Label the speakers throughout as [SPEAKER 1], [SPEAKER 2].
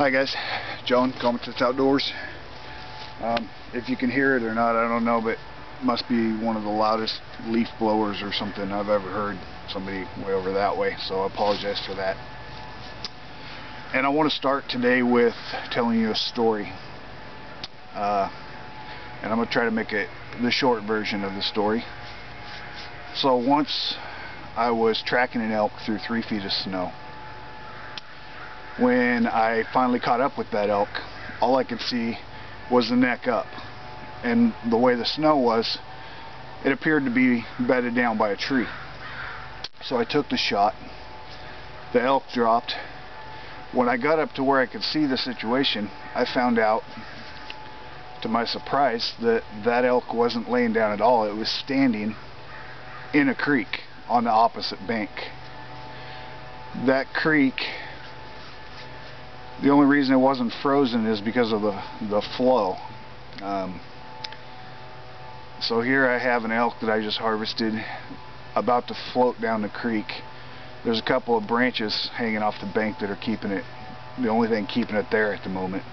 [SPEAKER 1] Hi guys, John, Comatose Outdoors. If you can hear it or not, I don't know, but it must be one of the loudest leaf blowers or something I've ever heard. Somebody way over that way, so I apologize for that. And I want to start today with telling you a story. And I'm going to try to make it the short version of the story. So once I was tracking an elk through 3 feet of snow. When I finally caught up with that elk, all I could see was the neck up. And the way the snow was, it appeared to be bedded down by a tree. So I took the shot. The elk dropped. When I got up to where I could see the situation, I found out, to my surprise, that that elk wasn't laying down at all. It was standing in a creek on the opposite bank. That creek, the only reason it wasn't frozen is because of the flow. So here I have an elk that I just harvested, about to float down the creek. There's a couple of branches hanging off the bank that are keeping it, the only thing keeping it there at the moment.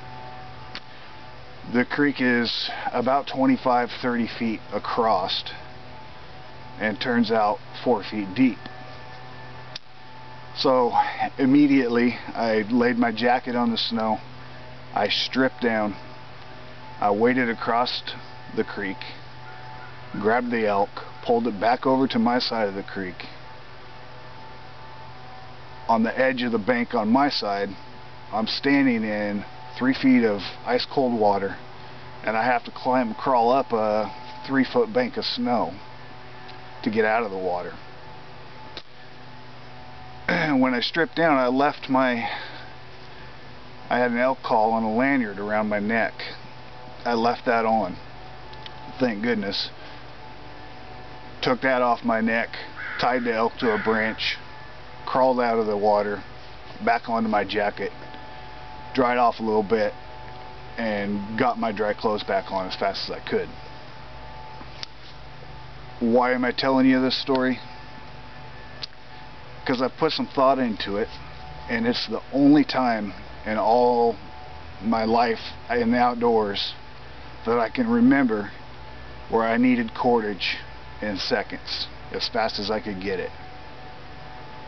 [SPEAKER 1] The creek is about 25-30 feet across and turns out 4 feet deep. So immediately I laid my jacket on the snow, I stripped down, I waded across the creek, grabbed the elk, pulled it back over to my side of the creek. On the edge of the bank on my side, I'm standing in 3 feet of ice cold water, and I have to crawl up a 3-foot bank of snow to get out of the water. When I stripped down, I had an elk call on a lanyard around my neck. I left that on, thank goodness. Took that off my neck, tied the elk to a branch, crawled out of the water, back onto my jacket, dried off a little bit, and got my dry clothes back on as fast as I could. Why am I telling you this story? Because I've put some thought into it, and it's the only time in all my life in the outdoors that I can remember where I needed cordage in seconds, as fast as I could get it.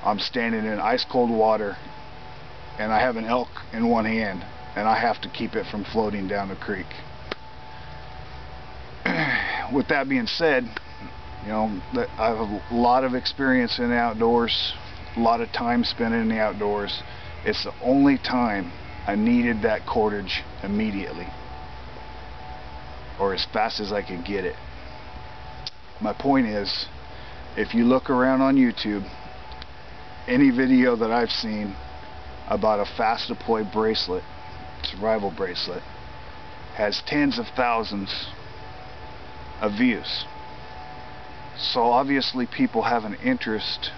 [SPEAKER 1] I'm standing in ice cold water, and I have an elk in one hand, and I have to keep it from floating down the creek. With that being said, you know, I have a lot of experience in the outdoors, a lot of time spent in the outdoors. It's the only time I needed that cordage immediately, or as fast as I could get it. My point is, if you look around on YouTube, any video that I've seen about a Fast Deploy bracelet, survival bracelet, has tens of thousands of views. So obviously people have an interest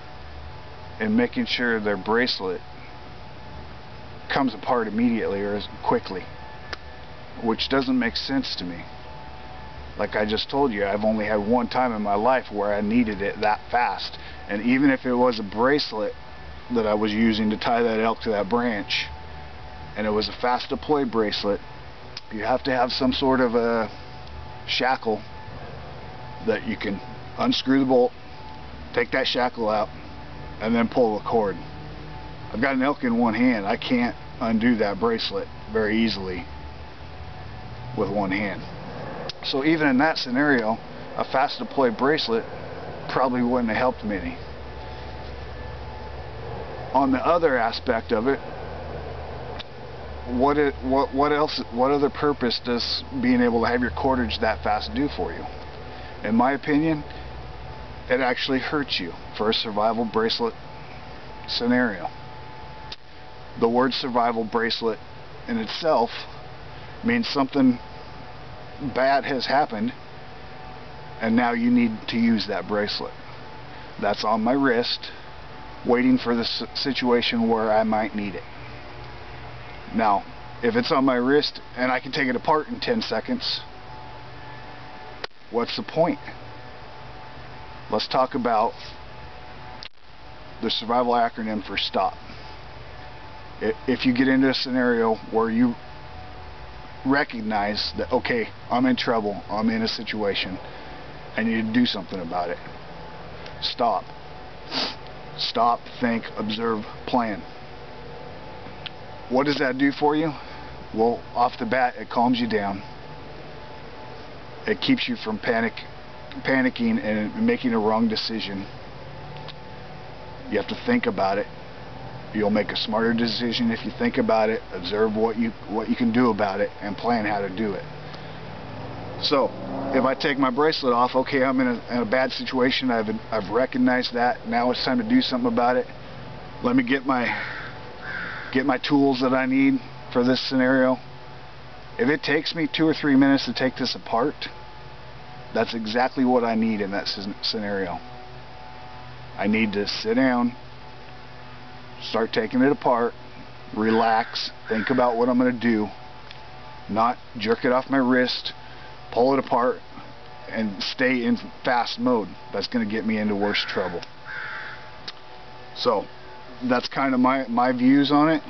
[SPEAKER 1] in making sure their bracelet comes apart immediately or quickly, which doesn't make sense to me. Like I just told you, I've only had one time in my life where I needed it that fast, and even if it was a bracelet that I was using to tie that elk to that branch, and it was a Fast Deploy bracelet, you have to have some sort of a shackle that you can unscrew the bolt, take that shackle out, and then pull the cord. I've got an elk in one hand. I can't undo that bracelet very easily with one hand. So even in that scenario, a Fast Deploy bracelet probably wouldn't have helped me any. On the other aspect of it, what other purpose does being able to have your cordage that fast do for you? In my opinion, it actually hurts you for a survival bracelet scenario. The word survival bracelet in itself means something bad has happened, and now you need to use that bracelet. That's on my wrist, waiting for the situation where I might need it. Now, if it's on my wrist and I can take it apart in 10 seconds, what's the point? Let's talk about the survival acronym for S.T.O.P. if you get into a scenario where you recognize that, okay, I'm in trouble, I'm in a situation, I need to do something about it, stop, think, observe, plan. What does that do for you? Well, off the bat, it calms you down. It keeps you from panicking and making a wrong decision. You have to think about it. You'll make a smarter decision if you think about it, observe what you can do about it, and plan how to do it. So, if I take my bracelet off, okay, I'm in a bad situation. I've recognized that. Now it's time to do something about it. Let me get my tools that I need for this scenario. If it takes me 2 or 3 minutes to take this apart, that's exactly what I need in that scenario. I need to sit down, start taking it apart, relax, think about what I'm going to do, not jerk it off my wrist, pull it apart, and stay in fast mode. That's going to get me into worse trouble. So that's kind of my views on it.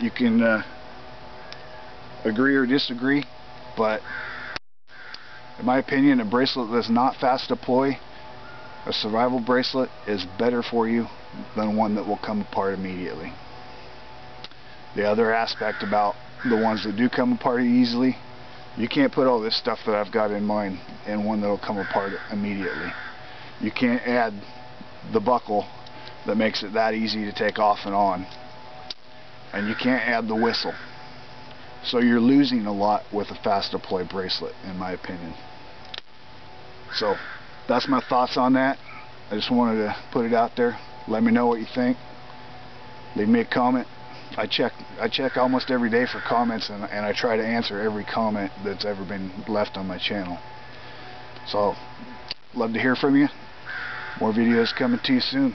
[SPEAKER 1] You can agree or disagree, but in my opinion, a bracelet that's not fast deploy, a survival bracelet, is better for you than one that will come apart immediately. The other aspect about the ones that do come apart easily, you can't put all this stuff that I've got in mine in one that will come apart immediately. You can't add the buckle that makes it that easy to take off and on, and you can't add the whistle. So you're losing a lot with a fast deploy bracelet, in my opinion. So that's my thoughts on that. I just wanted to put it out there. Let me know what you think. Leave me a comment. I check almost every day for comments, and I try to answer every comment that's ever been left on my channel. So love to hear from you. More videos coming to you soon.